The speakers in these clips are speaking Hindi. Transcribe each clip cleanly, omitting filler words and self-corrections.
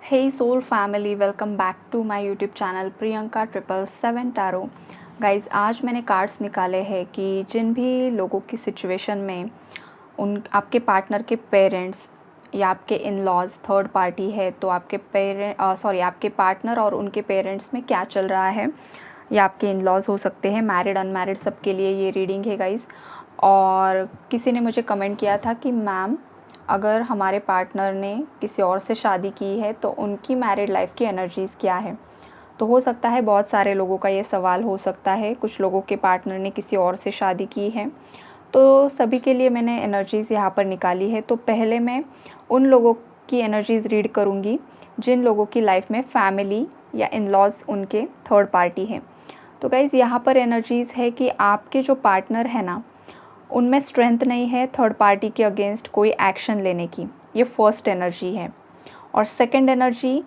Hey soul family, welcome back to my YouTube channel Priyanka 777 tarot. Guys, आज मैंने कार्ड्स निकाले हैं कि जिन भी लोगों की सिचुएशन में उन आपके पार्टनर के पेरेंट्स या आपके इन लॉज थर्ड पार्टी है, तो आपके पार्टनर और उनके पेरेंट्स में क्या चल रहा है, या आपके इन लॉज हो सकते हैं, मैरिड अनमैरिड सबके लिए ये रीडिंग है गाइज़। और किसी ने मुझे कमेंट किया था कि मैम, अगर हमारे पार्टनर ने किसी और से शादी की है तो उनकी मैरिड लाइफ की एनर्जीज़ क्या है। तो हो सकता है बहुत सारे लोगों का ये सवाल हो सकता है, कुछ लोगों के पार्टनर ने किसी और से शादी की है, तो सभी के लिए मैंने एनर्जीज़ यहाँ पर निकाली है। तो पहले मैं उन लोगों की एनर्जीज़ रीड करूँगी जिन लोगों की लाइफ में फैमिली या इन लॉज उनके थर्ड पार्टी हैं। तो गाइज़, यहाँ पर एनर्जीज़ है कि आपके जो पार्टनर है ना, उनमें स्ट्रेंथ नहीं है थर्ड पार्टी के अगेंस्ट कोई एक्शन लेने की। ये फर्स्ट एनर्जी है। और सेकंड एनर्जी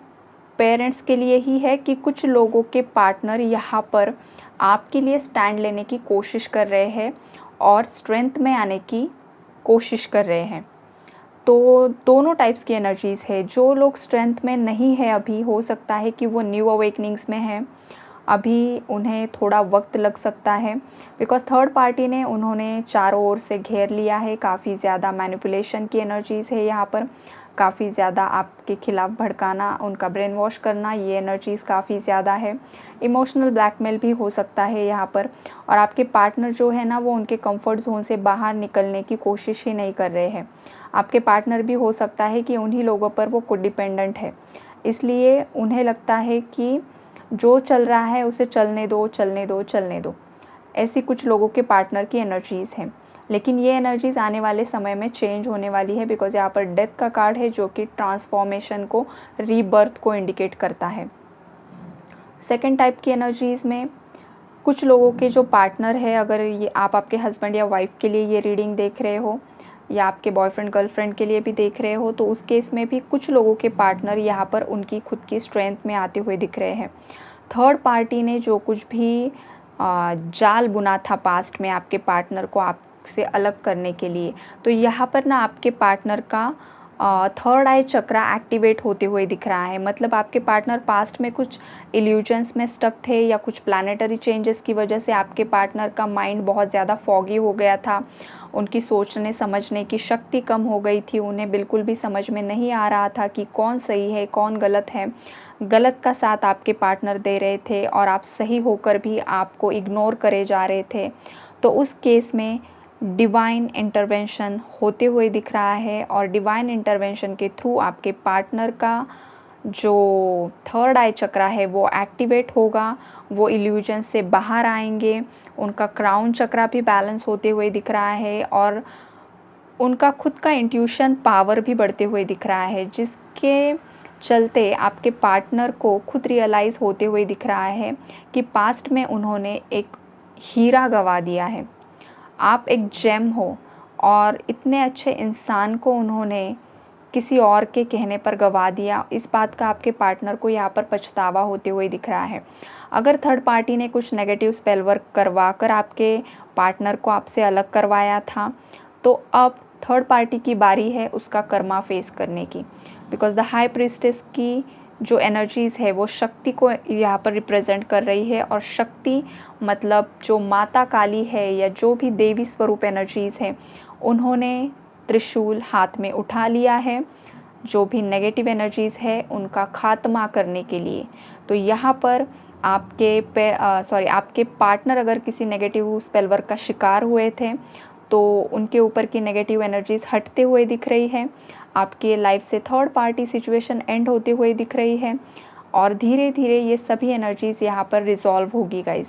पेरेंट्स के लिए ही है कि कुछ लोगों के पार्टनर यहाँ पर आपके लिए स्टैंड लेने की कोशिश कर रहे हैं और स्ट्रेंथ में आने की कोशिश कर रहे हैं। तो दोनों टाइप्स की एनर्जीज़ है। जो लोग स्ट्रेंथ में नहीं है अभी, हो सकता है कि वो न्यू अवेकनिंग्स में है, अभी उन्हें थोड़ा वक्त लग सकता है, बिकॉज़ थर्ड पार्टी ने उन्होंने चारों ओर से घेर लिया है। काफ़ी ज़्यादा मैनिपुलेशन की एनर्जीज़ है यहाँ पर, काफ़ी ज़्यादा आपके खिलाफ़ भड़काना, उनका ब्रेन वॉश करना, ये एनर्जीज़ काफ़ी ज़्यादा है। इमोशनल ब्लैकमेल भी हो सकता है यहाँ पर। और आपके पार्टनर जो है ना, वो उनके कंफर्ट जोन से बाहर निकलने की कोशिश ही नहीं कर रहे हैं। आपके पार्टनर भी हो सकता है कि उन्हीं लोगों पर वो कोडिपेंडेंट है, इसलिए उन्हें लगता है कि जो चल रहा है उसे चलने दो, चलने दो, चलने दो। ऐसी कुछ लोगों के पार्टनर की एनर्जीज़ हैं। लेकिन ये एनर्जीज़ आने वाले समय में चेंज होने वाली है, बिकॉज़ यहाँ पर डेथ का कार्ड है जो कि ट्रांसफॉर्मेशन को, रीबर्थ को इंडिकेट करता है। सेकंड टाइप की एनर्जीज़ में कुछ लोगों के जो पार्टनर है, अगर ये आप आपके हस्बैंड या वाइफ के लिए ये रीडिंग देख रहे हो या आपके बॉयफ्रेंड गर्लफ्रेंड के लिए भी देख रहे हो, तो उस केस में भी कुछ लोगों के पार्टनर यहाँ पर उनकी खुद की स्ट्रेंथ में आते हुए दिख रहे हैं। थर्ड पार्टी ने जो कुछ भी जाल बुना था पास्ट में आपके पार्टनर को आपसे अलग करने के लिए, तो यहाँ पर ना आपके पार्टनर का थर्ड आई चक्रा एक्टिवेट होते हुए दिख रहा है। मतलब आपके पार्टनर पास्ट में कुछ इल्यूजन्स में स्टक थे, या कुछ प्लानेटरी चेंजेस की वजह से आपके पार्टनर का माइंड बहुत ज़्यादा फॉगी हो गया था। उनकी सोचने समझने की शक्ति कम हो गई थी। उन्हें बिल्कुल भी समझ में नहीं आ रहा था कि कौन सही है कौन गलत है। गलत का साथ आपके पार्टनर दे रहे थे और आप सही होकर भी आपको इग्नोर करे जा रहे थे। तो उस केस में डिवाइन इंटरवेंशन होते हुए दिख रहा है, और डिवाइन इंटरवेंशन के थ्रू आपके पार्टनर का जो थर्ड आई चक्रा है वो एक्टिवेट होगा। वो इल्यूजन से बाहर आएंगे। उनका क्राउन चक्रा भी बैलेंस होते हुए दिख रहा है, और उनका खुद का इंट्यूशन पावर भी बढ़ते हुए दिख रहा है, जिसके चलते आपके पार्टनर को खुद रियलाइज़ होते हुए दिख रहा है कि पास्ट में उन्होंने एक हीरा गंवा दिया है। आप एक जेम हो, और इतने अच्छे इंसान को उन्होंने किसी और के कहने पर गंवा दिया। इस बात का आपके पार्टनर को यहाँ पर पछतावा होते हुए दिख रहा है। अगर थर्ड पार्टी ने कुछ नेगेटिव स्पेल वर्क करवा कर आपके पार्टनर को आपसे अलग करवाया था, तो अब थर्ड पार्टी की बारी है उसका कर्मा फेस करने की। बिकॉज द हाई प्रीस्टेस की जो एनर्जीज़ है वो शक्ति को यहाँ पर रिप्रेजेंट कर रही है, और शक्ति मतलब जो माता काली है या जो भी देवी स्वरूप एनर्जीज़ हैं, उन्होंने त्रिशूल हाथ में उठा लिया है जो भी नेगेटिव एनर्जीज़ है उनका खात्मा करने के लिए। तो यहाँ पर आपके पार्टनर अगर किसी नेगेटिव स्पेल वर्क का शिकार हुए थे, तो उनके ऊपर की नेगेटिव एनर्जीज़ हटते हुए दिख रही है। आपके लाइफ से थर्ड पार्टी सिचुएशन एंड होते हुए दिख रही है, और धीरे धीरे ये सभी एनर्जीज़ यहाँ पर रिजॉल्व होगी गाइज़,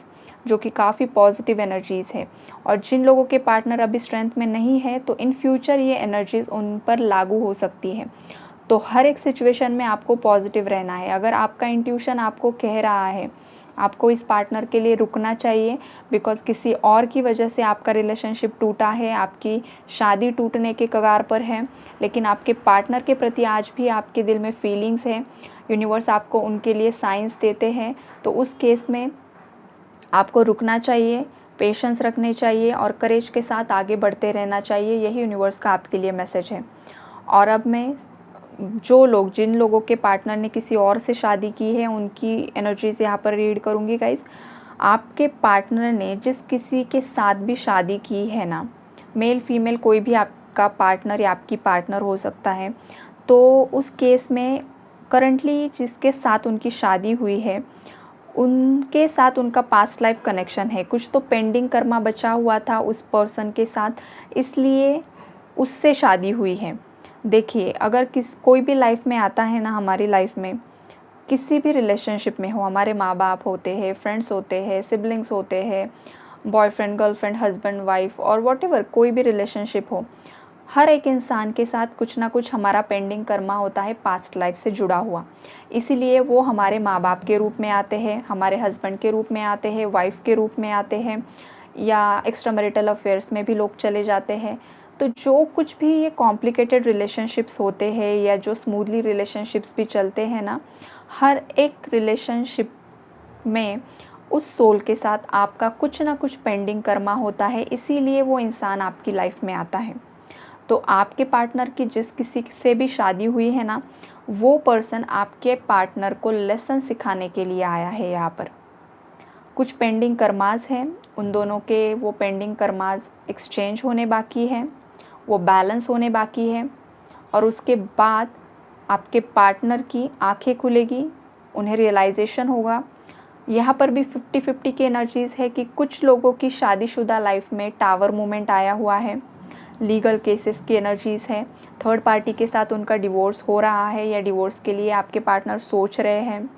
जो कि काफ़ी पॉजिटिव एनर्जीज़ है। और जिन लोगों के पार्टनर अभी स्ट्रेंथ में नहीं है, तो इन फ्यूचर ये एनर्जीज़ उन पर लागू हो सकती है। तो हर एक सिचुएशन में आपको पॉजिटिव रहना है। अगर आपका इंट्यूशन आपको कह रहा है आपको इस पार्टनर के लिए रुकना चाहिए, बिकॉज़ किसी और की वजह से आपका रिलेशनशिप टूटा है, आपकी शादी टूटने के कगार पर है, लेकिन आपके पार्टनर के प्रति आज भी आपके दिल में फीलिंग्स हैं, यूनिवर्स आपको उनके लिए साइंस देते हैं, तो उस केस में आपको रुकना चाहिए, पेशेंस रखने चाहिए और करेज के साथ आगे बढ़ते रहना चाहिए। यही यूनिवर्स का आपके लिए मैसेज है। और अब मैं जिन लोगों के पार्टनर ने किसी और से शादी की है उनकी एनर्जीज यहाँ पर रीड करूँगी गाइस। आपके पार्टनर ने जिस किसी के साथ भी शादी की है ना, मेल फीमेल कोई भी आपका पार्टनर या आपकी पार्टनर हो सकता है, तो उस केस में करंटली जिसके साथ उनकी शादी हुई है उनके साथ उनका पास्ट लाइफ कनेक्शन है। कुछ तो पेंडिंग कर्मा बचा हुआ था उस पर्सन के साथ, इसलिए उससे शादी हुई है। देखिए, अगर कोई भी लाइफ में आता है ना, हमारी लाइफ में किसी भी रिलेशनशिप में हो, हमारे माँ बाप होते हैं, फ्रेंड्स होते हैं, सिबलिंग्स होते हैं, बॉयफ्रेंड गर्लफ्रेंड हस्बैंड वाइफ और वॉटेवर कोई भी रिलेशनशिप हो, हर एक इंसान के साथ कुछ ना कुछ हमारा पेंडिंग कर्मा होता है पास्ट लाइफ से जुड़ा हुआ। इसीलिए वो हमारे माँ बाप के रूप में आते हैं, हमारे हस्बैंड के रूप में आते हैं, वाइफ के रूप में आते हैं, या एक्स्ट्रा मैरिटल अफेयर्स में भी लोग चले जाते हैं। तो जो कुछ भी ये कॉम्प्लिकेटेड रिलेशनशिप्स होते हैं या जो स्मूथली रिलेशनशिप्स भी चलते हैं ना, हर एक रिलेशनशिप में उस सोल के साथ आपका कुछ ना कुछ पेंडिंग कर्मा होता है, इसीलिए वो इंसान आपकी लाइफ में आता है। तो आपके पार्टनर की जिस किसी से भी शादी हुई है ना, वो पर्सन आपके पार्टनर को लेसन सिखाने के लिए आया है। यहाँ पर कुछ पेंडिंग कर्मास हैं, उन दोनों के वो पेंडिंग कर्मास एक्सचेंज होने बाकी हैं, वो बैलेंस होने बाकी है, और उसके बाद आपके पार्टनर की आंखें खुलेगी, उन्हें रियलाइजेशन होगा। यहाँ पर भी 50-50 की एनर्जीज़ है कि कुछ लोगों की शादीशुदा लाइफ में टावर मूवमेंट आया हुआ है, लीगल केसेस की एनर्जीज़ है, थर्ड पार्टी के साथ उनका डिवोर्स हो रहा है या डिवोर्स के लिए आपके पार्टनर सोच रहे हैं,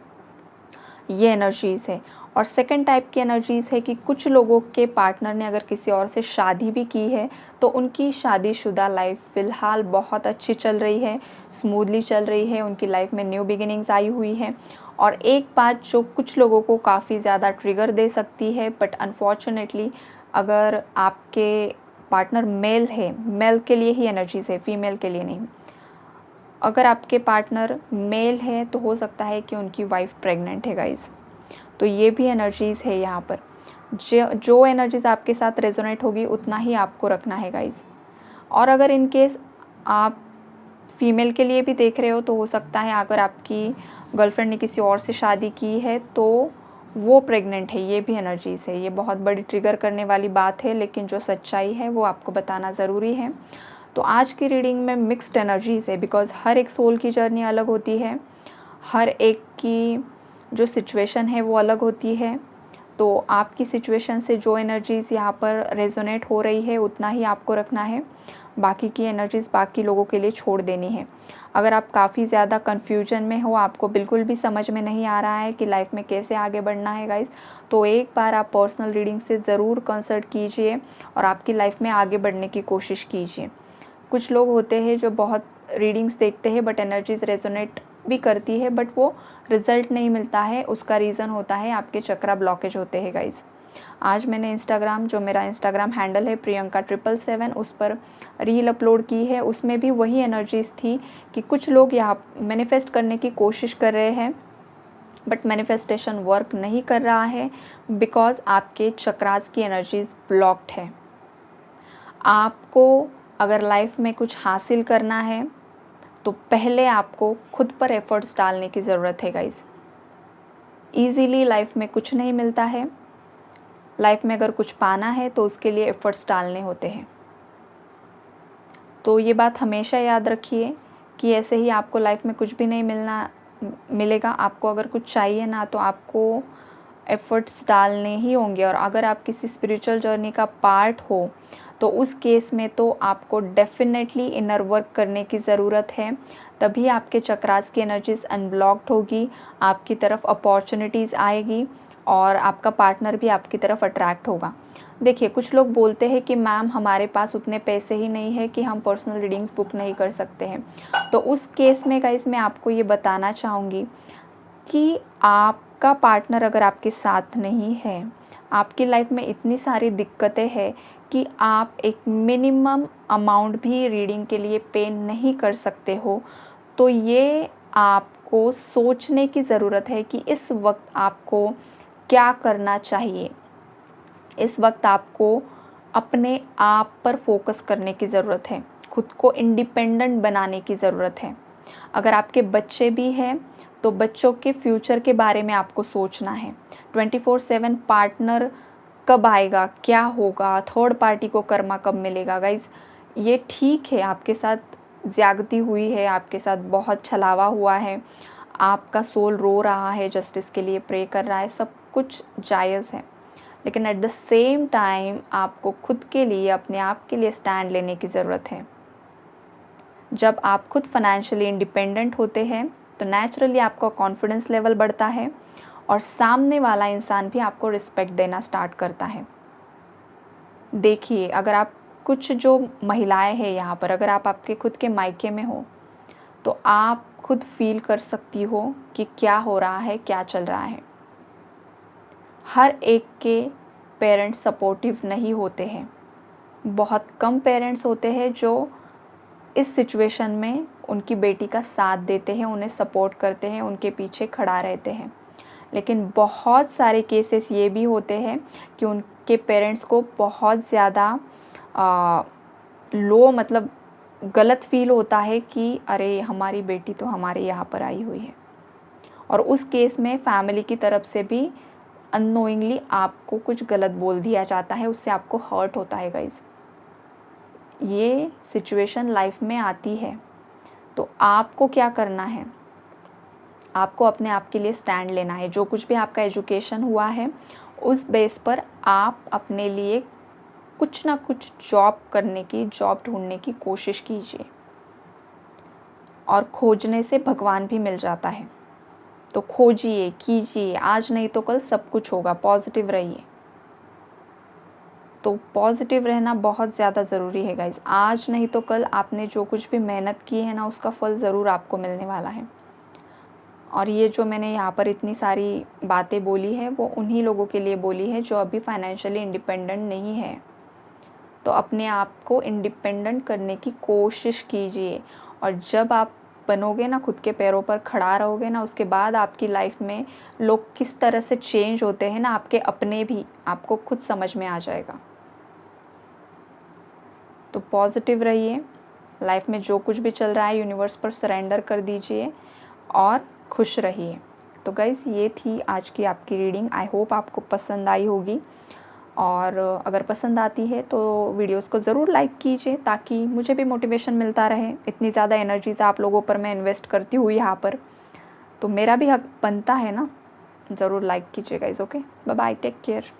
ये एनर्जीज़ है। और सेकंड टाइप की एनर्जीज़ है कि कुछ लोगों के पार्टनर ने अगर किसी और से शादी भी की है तो उनकी शादीशुदा लाइफ फ़िलहाल बहुत अच्छी चल रही है, स्मूथली चल रही है, उनकी लाइफ में न्यू बिगिनिंग्स आई हुई है। और एक बात जो कुछ लोगों को काफ़ी ज़्यादा ट्रिगर दे सकती है, बट अनफॉर्चुनेटली अगर आपके पार्टनर मेल है, मेल के लिए ही एनर्जीज़ है, फीमेल के लिए नहीं। अगर आपके पार्टनर मेल है तो हो सकता है कि उनकी वाइफ प्रेग्नेंट है गाइस। तो ये भी एनर्जीज़ है यहाँ पर। जो एनर्जीज़ आपके साथ रेजोनेट होगी उतना ही आपको रखना है गाइस। और अगर इन केस आप फीमेल के लिए भी देख रहे हो तो हो सकता है अगर आपकी गर्लफ्रेंड ने किसी और से शादी की है तो वो प्रेग्नेंट है, ये भी एनर्जीज़ है। ये बहुत बड़ी ट्रिगर करने वाली बात है, लेकिन जो सच्चाई है वो आपको बताना ज़रूरी है। तो आज की रीडिंग में मिक्स्ड एनर्जीज़ है, बिकॉज़ हर एक सोल की जर्नी अलग होती है, हर एक की जो सिचुएशन है वो अलग होती है। तो आपकी सिचुएशन से जो एनर्जीज़ यहाँ पर रेजोनेट हो रही है उतना ही आपको रखना है, बाकी की एनर्जीज़ बाकी लोगों के लिए छोड़ देनी है। अगर आप काफ़ी ज़्यादा कन्फ्यूजन में हो, आपको बिल्कुल भी समझ में नहीं आ रहा है कि लाइफ में कैसे आगे बढ़ना है गाइस, तो एक बार आप पर्सनल रीडिंग से ज़रूर कंसल्ट कीजिए और आपकी लाइफ में आगे बढ़ने की कोशिश कीजिए। कुछ लोग होते हैं जो बहुत रीडिंग्स देखते हैं बट एनर्जीज़ रेजोनेट भी करती है, बट वो रिज़ल्ट नहीं मिलता है। उसका रीज़न होता है आपके चक्रा ब्लॉकेज होते हैं गाइस। आज मैंने इंस्टाग्राम, जो मेरा इंस्टाग्राम हैंडल है priyanka777, उस पर रील अपलोड की है। उसमें भी वही एनर्जीज़ थी कि कुछ लोग यहाँ मैनिफेस्ट करने की कोशिश कर रहे हैं बट मैनिफेस्टेशन वर्क नहीं कर रहा है, बिकॉज़ आपके चक्रास की एनर्जीज़ ब्लॉक्ड है। आपको अगर लाइफ में कुछ हासिल करना है तो पहले आपको खुद पर एफर्ट्स डालने की ज़रूरत है गाइस। ईज़िली लाइफ में कुछ नहीं मिलता है। लाइफ में अगर कुछ पाना है तो उसके लिए एफर्ट्स डालने होते हैं। तो ये बात हमेशा याद रखिए कि ऐसे ही आपको लाइफ में कुछ भी नहीं मिलेगा। आपको अगर कुछ चाहिए ना तो आपको एफर्ट्स डालने ही होंगे। और अगर आप किसी स्पिरिचुअल जर्नी का पार्ट हो तो उस केस में तो आपको डेफिनेटली इनर वर्क करने की ज़रूरत है, तभी आपके चक्रास की एनर्जीज अनब्लॉक्ड होगी, आपकी तरफ अपॉर्चुनिटीज़ आएगी और आपका पार्टनर भी आपकी तरफ अट्रैक्ट होगा। देखिए, कुछ लोग बोलते हैं कि मैम हमारे पास उतने पैसे ही नहीं है कि हम पर्सनल रीडिंग्स बुक नहीं कर सकते हैं। तो उस केस में गाइस मैं आपको ये बताना चाहूँगी कि आपका पार्टनर अगर आपके साथ नहीं है, आपकी लाइफ में इतनी सारी दिक्कतें हैं कि आप एक मिनिमम अमाउंट भी रीडिंग के लिए पे नहीं कर सकते हो, तो ये आपको सोचने की ज़रूरत है कि इस वक्त आपको क्या करना चाहिए। इस वक्त आपको अपने आप पर फोकस करने की ज़रूरत है, खुद को इंडिपेंडेंट बनाने की ज़रूरत है। अगर आपके बच्चे भी हैं तो बच्चों के फ्यूचर के बारे में आपको सोचना है। 24/7 पार्टनर कब आएगा, क्या होगा, थर्ड पार्टी को कर्मा कब मिलेगा। गाइज़ ये ठीक है, आपके साथ ज़्यादती हुई है, आपके साथ बहुत छलावा हुआ है, आपका सोल रो रहा है, जस्टिस के लिए प्रे कर रहा है, सब कुछ जायज़ है। लेकिन एट द सेम टाइम आपको खुद के लिए, अपने आप के लिए स्टैंड लेने की ज़रूरत है। जब आप खुद फाइनेंशियली इंडिपेंडेंट होते हैं तो नेचुरली आपका कॉन्फिडेंस लेवल बढ़ता है और सामने वाला इंसान भी आपको रिस्पेक्ट देना स्टार्ट करता है। देखिए, अगर आप कुछ जो महिलाएं हैं यहाँ पर, अगर आप आपके खुद के मायके में हो तो आप खुद फील कर सकती हो कि क्या हो रहा है, क्या चल रहा है। हर एक के पेरेंट्स सपोर्टिव नहीं होते हैं। बहुत कम पेरेंट्स होते हैं जो इस सिचुएशन में उनकी बेटी का साथ देते हैं, उन्हें सपोर्ट करते हैं, उनके पीछे खड़ा रहते हैं। लेकिन बहुत सारे केसेस ये भी होते हैं कि उनके पेरेंट्स को बहुत ज़्यादा लो, मतलब गलत फील होता है कि अरे हमारी बेटी तो हमारे यहाँ पर आई हुई है, और उस केस में फैमिली की तरफ से भी अननोइंगली आपको कुछ गलत बोल दिया जाता है, उससे आपको हर्ट होता है। गाइज़ ये सिचुएशन लाइफ में आती है, तो आपको क्या करना है, आपको अपने आप के लिए स्टैंड लेना है। जो कुछ भी आपका एजुकेशन हुआ है उस बेस पर आप अपने लिए कुछ ना कुछ जॉब ढूंढने की कोशिश कीजिए, और खोजने से भगवान भी मिल जाता है। तो खोजिए, कीजिए, आज नहीं तो कल सब कुछ होगा। पॉजिटिव रहिए। तो पॉजिटिव रहना बहुत ज़्यादा ज़रूरी है गाइज़। आज नहीं तो कल आपने जो कुछ भी मेहनत की है ना, उसका फल ज़रूर आपको मिलने वाला है। और ये जो मैंने यहाँ पर इतनी सारी बातें बोली है वो उन्हीं लोगों के लिए बोली है जो अभी फाइनेंशियली इंडिपेंडेंट नहीं है। तो अपने आप को इंडिपेंडेंट करने की कोशिश कीजिए, और जब आप बनोगे ना, खुद के पैरों पर खड़ा रहोगे ना, उसके बाद आपकी लाइफ में लोग किस तरह से चेंज होते हैं ना, आपके अपने भी, आपको खुद समझ में आ जाएगा। तो पॉजिटिव रहिए। लाइफ में जो कुछ भी चल रहा है यूनिवर्स पर सरेंडर कर दीजिए और खुश रहिए। तो गाइज़ ये थी आज की आपकी रीडिंग। आई होप आपको पसंद आई होगी, और अगर पसंद आती है तो वीडियोस को ज़रूर लाइक कीजिए ताकि मुझे भी मोटिवेशन मिलता रहे। इतनी ज़्यादा एनर्जीज़ आप लोगों पर मैं इन्वेस्ट करती हूँ यहाँ पर, तो मेरा भी हक बनता है ना। ज़रूर लाइक कीजिए guys. Okay, bye bye, take care.